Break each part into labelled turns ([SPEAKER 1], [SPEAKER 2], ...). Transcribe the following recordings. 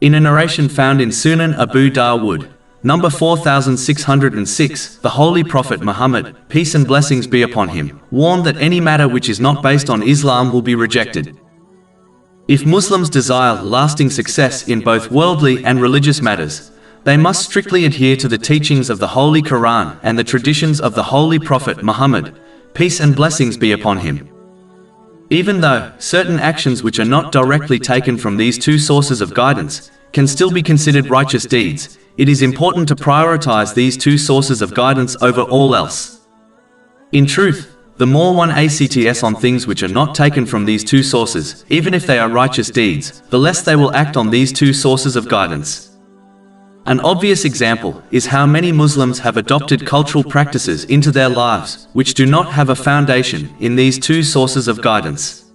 [SPEAKER 1] In a narration found in Sunan Abu Dawood, number 4606, the Holy Prophet Muhammad, peace and blessings be upon him, warned that any matter which is not based on Islam will be rejected. If Muslims desire lasting success in both worldly and religious matters, they must strictly adhere to the teachings of the Holy Quran and the traditions of the Holy Prophet Muhammad, peace and blessings be upon him. Even though certain actions which are not directly taken from these two sources of guidance can still be considered righteous deeds, it is important to prioritize these two sources of guidance over all else. In truth, the more one acts on things which are not taken from these two sources, even if they are righteous deeds, the less they will act on these two sources of guidance. An obvious example is how many Muslims have adopted cultural practices into their lives which do not have a foundation in these two sources of guidance.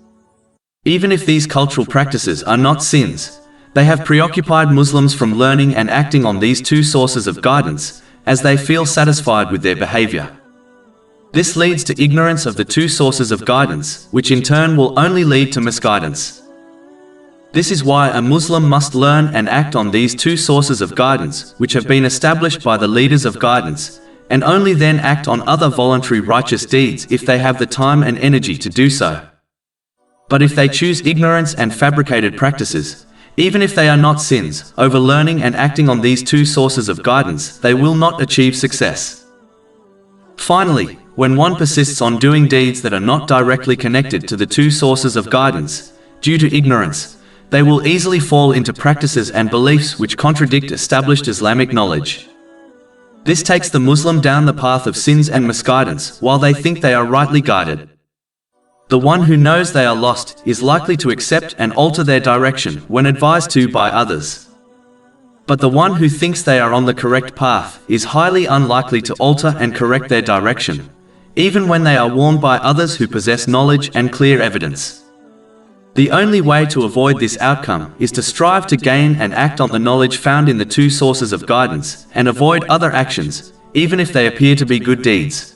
[SPEAKER 1] Even if these cultural practices are not sins, they have preoccupied Muslims from learning and acting on these two sources of guidance, as they feel satisfied with their behavior. This leads to ignorance of the two sources of guidance, which in turn will only lead to misguidance. This is why a Muslim must learn and act on these two sources of guidance which have been established by the leaders of guidance, and only then act on other voluntary righteous deeds if they have the time and energy to do so. But if they choose ignorance and fabricated practices, even if they are not sins, over learning and acting on these two sources of guidance, they will not achieve success. Finally, when one persists on doing deeds that are not directly connected to the two sources of guidance, due to ignorance, they will easily fall into practices and beliefs which contradict established Islamic knowledge. This takes the Muslim down the path of sins and misguidance while they think they are rightly guided. The one who knows they are lost is likely to accept and alter their direction when advised to by others. But the one who thinks they are on the correct path is highly unlikely to alter and correct their direction, even when they are warned by others who possess knowledge and clear evidence. The only way to avoid this outcome is to strive to gain and act on the knowledge found in the two sources of guidance, and avoid other actions, even if they appear to be good deeds.